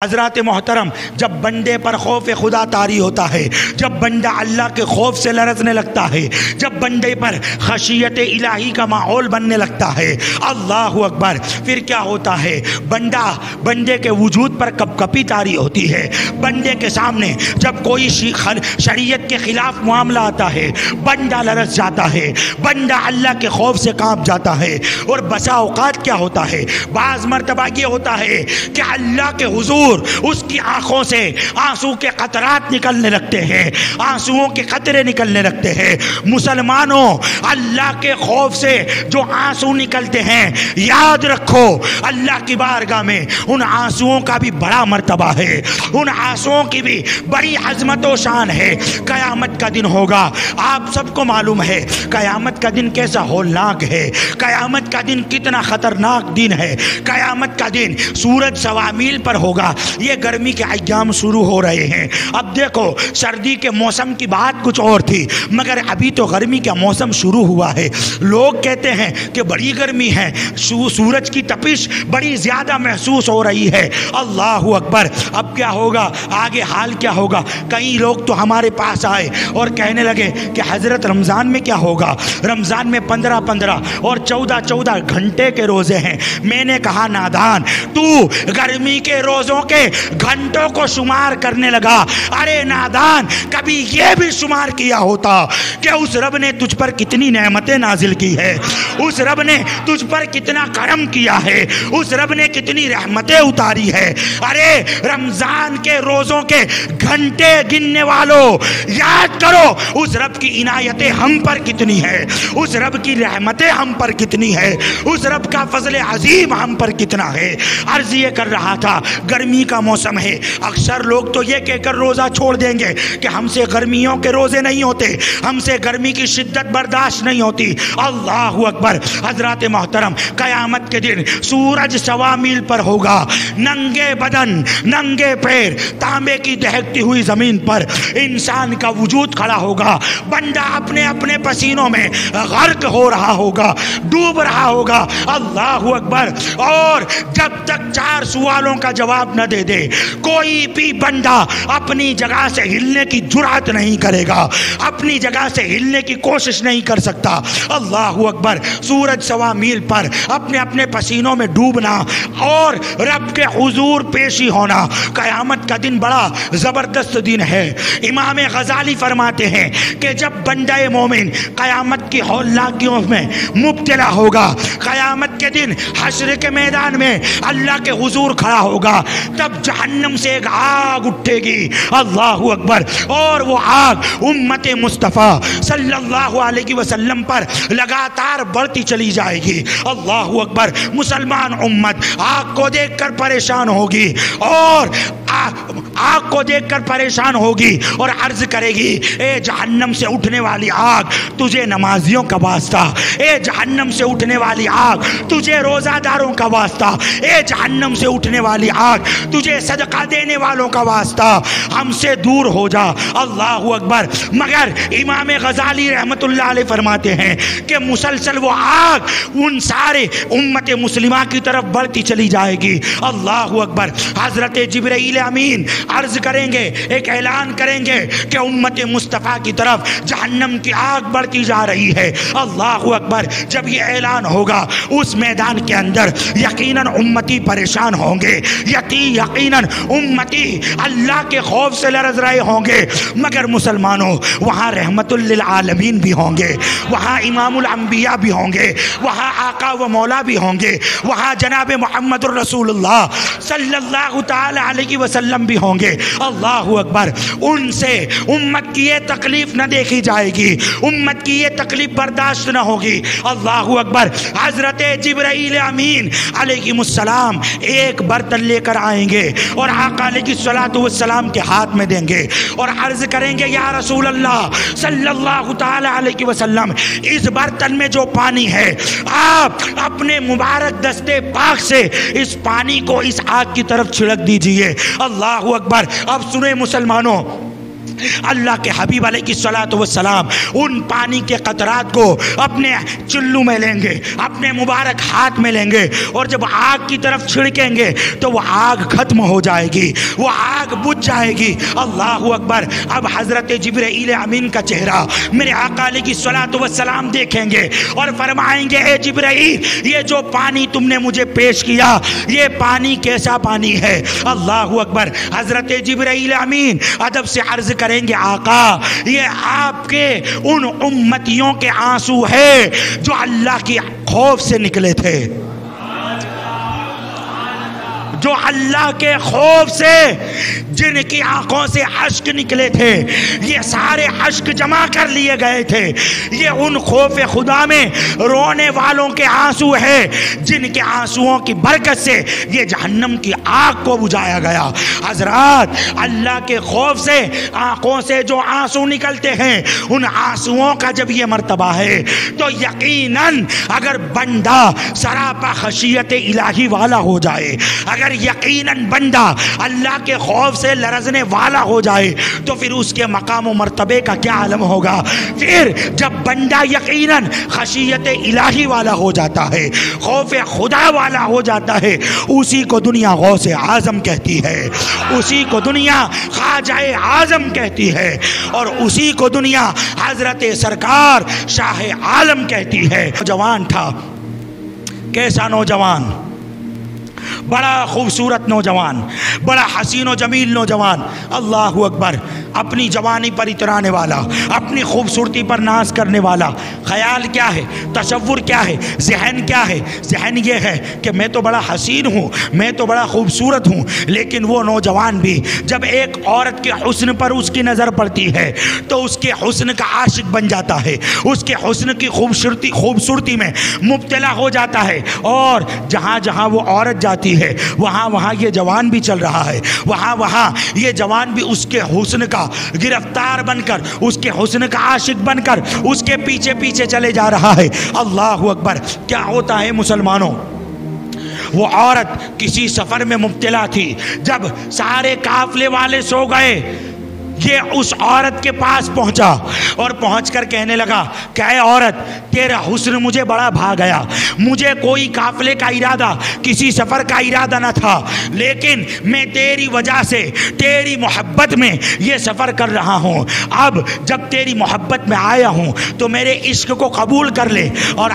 حضرات محترم، جب بندے پر خوف خدا طاری ہوتا ہے، جب بندہ اللہ کے خوف سے لرزنے لگتا ہے، جب بندے پر خشیت الہی کا ماحول بننے لگتا ہے، اللہ اکبر، پھر کیا ہوتا ہے؟ بندے کے وجود پر کپ کپی طاری ہوتی ہے۔ بندے کے سامنے جب کوئی شریعت کے خلاف معاملہ آتا ہے، بندہ لرز جاتا ہے، بندہ اللہ کے خوف سے کانپ جاتا ہے۔ اور بسا اوقات کیا ہوتا ہے؟ بعض مرتبہ یہ ہوتا ہے کہ اللہ کے حضور اس کی آنکھوں سے آنسو کے قطرات نکلنے لگتے ہیں، آنسوؤں کے قطرے نکلنے لگتے ہیں۔ مسلمانوں، اللہ کے خوف سے جو آنسو نکلتے ہیں، یاد رکھو اللہ کی بارگاہ میں ان آنسوؤں کا بھی بڑا مرتبہ ہے، ان آنسوؤں کی بھی بڑی عظمت و شان ہے۔ قیامت کا دن ہوگا، آپ سب کو معلوم ہے قیامت کا دن کیسا ہولناک ہے، قیامت کا دن کتنا خطرناک دن ہے۔ قیامت کا دن سورج سوا میل پر ہوگا۔ یہ گرمی کے ایام شروع ہو رہے ہیں۔ اب دیکھو، سردی کے موسم کی بات کچھ اور تھی، مگر ابھی تو گرمی کا موسم شروع ہوا ہے۔ لوگ کہتے ہیں کہ بڑی گرمی ہے، سورج کی تپش بڑی زیادہ محسوس ہو رہی ہے۔ اللہ اکبر، اب کیا ہوگا؟ آگے حال کیا ہوگا؟ کئی لوگ تو ہمارے پاس آئے اور کہنے لگے کہ حضرت رمضان میں کیا ہوگا؟ رمضان میں 15 اور 14 گھنٹے کے روزے ہیں۔ میں نے کہا نادان، تو گرمی کے روزوں کے گھنٹوں کو شمار کرنے لگا۔ ارے نادان، کبھی یہ بھی شمار کیا ہوتا کہ اس رب نے تجھ پر کتنی نعمتیں نازل کی ہے، اس رب نے تجھ پر کتنا کرم کیا ہے، اس رب نے کتنی رحمتیں اتاری ہے۔ ارے رمضان کے روزوں کے گھنٹے گننے والوں، یاد کرو اس رب کی عنایتیں ہم پر کتنی ہے، اس رب کی رحمتیں ہم پر کتنی ہے، اس رب کا فضل عظیم ہم پر کتنا ہے۔ عرض یہ کر رہا تھا، گرمی کا موسم ہے، اکثر لوگ تو یہ کہہ کر روزہ چھوڑ دیں گے کہ ہم سے گرمیوں کے روزے نہیں ہوتے، ہم سے گرمی کی شدت برداشت نہیں ہوتی۔ اللہ اکبر، حضرات محترم، قیامت کے دن سورج سوا میل پر ہوگا، ننگے بدن، ننگے پیر، تانبے کی دہکتی ہوئی زمین پر انسان کا وجود کھڑا ہوگا۔ بندہ اپنے اپنے پسینوں میں غرق ہو رہا ہوگا، ڈوب رہا ہوگا۔ اللہ اکبر، اور جب تک 4 سوالوں کا جواب نہ دے دے، کوئی بھی بندہ اپنی جگہ سے ہلنے کی جرأت نہیں کرے گا، اپنی جگہ سے ہلنے کی کوشش نہیں کر سکتا۔ اللہ اکبر، سورج سوا میل پر اپنے اپنے پسینوں میں ڈوبنا اور رب کے حضور پیشی ہونا۔ قیامت کا دن بڑا زبردست دن ہے۔ امام غزالی فرماتے ہیں کہ جب بندہ مومن قیامت کی ہولناکیوں میں مبتلا ہوگا، قیامت کے دن حشر کے میدان میں اللہ کے حضور کھڑا ہوگا، تب جہنم سے ایک آگ اٹھے گی۔ اللہ اکبر، اور وہ آگ امت مصطفیٰ صلی اللہ علیہ وسلم پر لگاتار بڑھتی چلی جائے گی۔ اللہ اکبر، مسلمان امت آگ کو دیکھ کر پریشان ہوگی، اور آگ کو دیکھ کر پریشان ہوگی اور عرض کرے گی، اے جہنم سے اٹھنے والی آگ، تجھے نمازیوں کا واسطہ، اے جہنم سے اٹھنے والی آگ، تجھے روزہ داروں کا واسطہ، اے جہنم سے اٹھنے والی آگ، تجھے صدقہ دینے والوں کا واسطہ، ہم سے دور ہو جا۔ اللہ اکبر، مگر امام غزالی رحمت اللہ علیہ فرماتے ہیں کہ مسلسل وہ آگ ان سارے امت مسلمہ کی طرف بڑھتی چلی جائے گی۔ اللہ اکبر، حضرت جبرائیل امین عرض کریں گے، ایک اعلان کریں گے کہ امت مصطفیٰ کی طرف جہنم کی آگ بڑھتی جا رہی ہے۔ اللہ اکبر، جب یہ اعلان ہوگا اس میدان کے اندر یقیناً امتی پریشان ہوں گے، یقیناً امتی اللہ کے خوف سے لرز رہے ہوں گے، مگر مسلمانوں وہاں رحمت للعالمین بھی ہوں گے، وہاں امام الانبیاء بھی ہوں گے، وہاں آقا و مولا بھی ہوں گے، وہاں جناب محمد الرسول اللہ صلی اللہ تعالی علیہ وسلم بھی ہوں گے۔ اللہ اکبر، ان سے امت کی یہ تکلیف نہ دیکھی جائے گی، امت کی یہ تکلیف برداشت نہ ہوگی۔ اللہ اکبر، حضرت جبرائیل امین علیہ السلام ایک برتن لے کر آئیں گے اور آقا علیہ السلام کے ہاتھ میں دیں گے اور عرض کریں گے، یا رسول اللہ صلی اللہ تعالی علیہ وسلم، اس برتن میں جو پانی ہے، آپ اپنے مبارک دستے پاک سے اس پانی کو اس آگ کی طرف چھڑک دیجئے۔ اللہ اکبر، اب سنیں مسلمانوں، اللہ کے حبیب علیہ الصلوۃ والسلام ان پانی کے قطرات کو اپنے چلو میں لیں گے، اپنے مبارک ہاتھ میں لیں گے، اور جب آگ کی طرف چھڑکیں گے تو وہ آگ ختم ہو جائے گی، وہ آگ بجھ جائے گی۔ اللہ اکبر۔ اب حضرت جبرائیل امین کا چہرہ میرے آقا علیہ الصلوۃ والسلام دیکھیں گے اور فرمائیں گے، اے جبرائیل، یہ جو پانی تم نے مجھے پیش کیا یہ پانی کیسا پانی ہے؟ اللہ اکبر۔ حضرت جبرائیل امین ادب سے عرض کریں گے، آقا یہ آپ کے ان امتیوں کے آنسو ہے جو اللہ کی خوف سے نکلے تھے، جو اللہ کے خوف سے جن کی آنکھوں سے اشک نکلے تھے، یہ سارے اشک جمع کر لیے گئے تھے، یہ ان خوف خدا میں رونے والوں کے آنسو ہے جن کے آنسوؤں کی برکت سے یہ جہنم کی آگ کو بجھایا گیا۔ حضرات، اللہ کے خوف سے آنکھوں سے جو آنسو نکلتے ہیں، ان آنسوؤں کا جب یہ مرتبہ ہے تو یقیناً اگر بندہ سراپا خشیت الہی والا ہو جائے، اگر یقیناً بندہ اللہ کے خوف سے لرزنے والا ہو جائے تو پھر اس کے مقام و مرتبے کا کیا عالم ہوگا؟ پھر جب بندہ یقیناً خشیت الہی والا ہو جاتا ہے، خوف خدا والا ہو جاتا ہے، اسی کو دنیا غوث اعظم کہتی ہے، اسی کو دنیا خواجہ اعظم کہتی ہے، اور اسی کو دنیا حضرت سرکار شاہ عالم کہتی ہے۔ نوجوان تھا، کیسا نوجوان؟ بڑا خوبصورت نوجوان، بڑا حسین و جمیل نوجوان، اللہ اکبر، اپنی جوانی پر اترانے والا، اپنی خوبصورتی پر ناز کرنے والا۔ خیال کیا ہے؟ تصور کیا ہے؟ ذہن کیا ہے؟ ذہن یہ ہے کہ میں تو بڑا حسین ہوں، میں تو بڑا خوبصورت ہوں، لیکن وہ نوجوان بھی جب ایک عورت کے حسن پر اس کی نظر پڑتی ہے تو اس کے حسن کا عاشق بن جاتا ہے، اس کے حسن کی خوبصورتی میں مبتلا ہو جاتا ہے، اور جہاں جہاں وہ عورت جاتی ہے وہاں وہاں یہ جوان بھی چل رہا ہے، وہاں وہاں یہ جوان بھی اس کے حسن کا گرفتار بن کر، اس کے حسن کا عاشق بن کر اس کے پیچھے پیچھے چلے جا رہا ہے۔ اللہ اکبر۔ کیا ہوتا ہے مسلمانوں؟ وہ عورت کسی سفر میں مبتلا تھی، جب سارے قافلے والے سو گئے یہ اس عورت کے پاس پہنچا اور پہنچ کر کہنے لگا کہ اے عورت، تیرا حسن مجھے بڑا بھا گیا، مجھے کوئی قافلے کا ارادہ، کسی سفر کا ارادہ نہ تھا، لیکن میں تیری وجہ سے، تیری محبت میں یہ سفر کر رہا ہوں، اب جب تیری محبت میں آیا ہوں تو میرے عشق کو قبول کر لے اور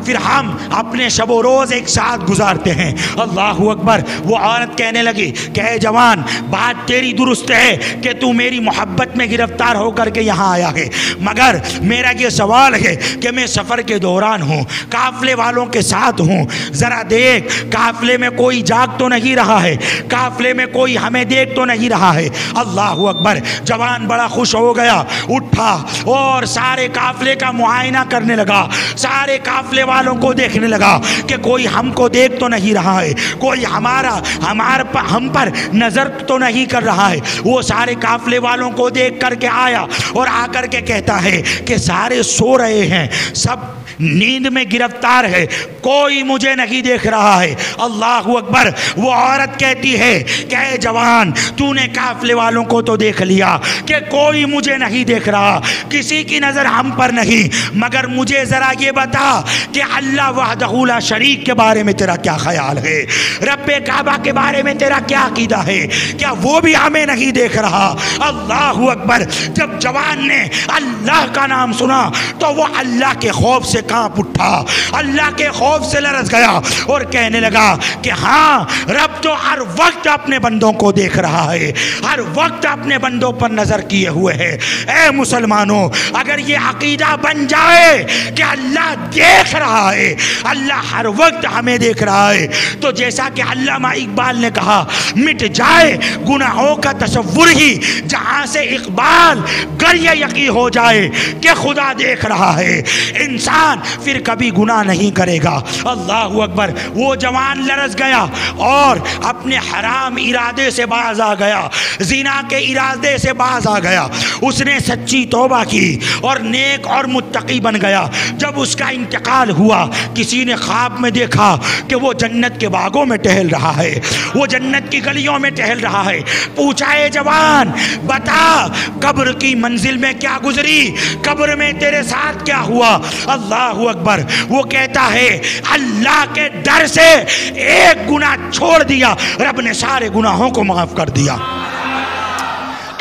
پھر ہم اپنے شب و روز ایک ساتھ گزارتے ہیں۔ اللہ اکبر۔ وہ عورت کہنے لگی کہ اے جوان، بات تیری درست ہے کہ تو میری محبت میں گرفتار ہو کر کے یہاں آیا ہے، مگر میرا یہ سوال ہے کہ میں سفر کے دوران ہوں، قافلے والوں کے ساتھ ہوں، ذرا دیکھ قافلے میں کوئی جاگ تو نہیں رہا ہے، قافلے میں کوئی ہمیں دیکھ تو نہیں رہا ہے۔ اللہ اکبر۔ جوان بڑا خوش ہو گیا، اٹھا اور سارے قافلے کا معائنہ کرنے لگا، سارے قافلے والوں کو دیکھنے لگا کہ کوئی ہم کو دیکھ تو نہیں رہا ہے، کوئی ہم پر نظر تو نہیں کر رہا ہے۔ وہ سارے قافلے والوں کو دیکھ کر کے آیا اور آ کر کے کہتا ہے کہ سارے سو رہے ہیں، سب نیند میں گرفتار ہے، کوئی مجھے نہیں دیکھ رہا ہے۔ اللہ اکبر۔ وہ عورت کہتی ہے کہ اے جوان، تو نے قافلے والوں کو تو دیکھ لیا کہ کوئی مجھے نہیں دیکھ رہا، کسی کی نظر ہم پر نہیں، مگر مجھے ذرا یہ بتا کہ اللہ وحدہ لا شریک کے بارے میں تیرا کیا خیال ہے؟ رب کعبہ کے بارے میں تیرا کیا عقیدہ ہے؟ کیا وہ بھی ہمیں نہیں دیکھ رہا؟ اللہ اکبر۔ جب جوان نے اللہ کا نام سنا تو وہ اللہ کے خوف سے کانپ اٹھا، اللہ کے خوف سے لرز گیا اور کہنے لگا کہ ہاں، رب تو ہر وقت اپنے بندوں کو دیکھ رہا ہے، ہر وقت اپنے بندوں پر نظر کیے ہوئے ہے۔ اے مسلمانوں، اگر یہ عقیدہ بن جائے کہ اللہ دیکھ رہا ہے، اللہ ہر وقت ہمیں دیکھ رہا ہے، تو جیسا کہ علامہ اقبال نے کہا، مٹ جائے گناہوں کا تصور ہی جہاں سے اقبال گر یہ یقین ہو جائے کہ خدا دیکھ رہا ہے۔ انسان جوان پھر کبھی گناہ نہیں کرے گا۔ اللہ اکبر۔ وہ جوان لرز گیا اور اپنے حرام ارادے سے باز آ گیا، زنا کے ارادے سے باز آ گیا۔ اس نے سچی توبہ کی اور نیک اور متقی بن گیا۔ جب اس کا انتقال ہوا، کسی نے خواب میں دیکھا کہ وہ جنت کے باغوں میں ٹہل رہا ہے، وہ جنت کی گلیوں میں ٹہل رہا ہے۔ پوچھا، اے جوان بتا قبر کی منزل میں کیا گزری، قبر میں تیرے ساتھ کیا ہوا؟ اللہ اکبر۔ وہ کہتا ہے اللہ کے ڈر سے ایک گناہ چھوڑ دیا، رب نے سارے گناہوں کو معاف کر دیا۔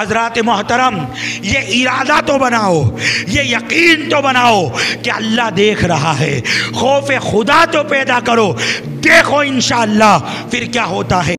حضرات محترم، یہ ارادہ تو بناؤ، یہ یقین تو بناؤ کہ اللہ دیکھ رہا ہے، خوف خدا تو پیدا کرو، دیکھو انشاءاللہ پھر کیا ہوتا ہے۔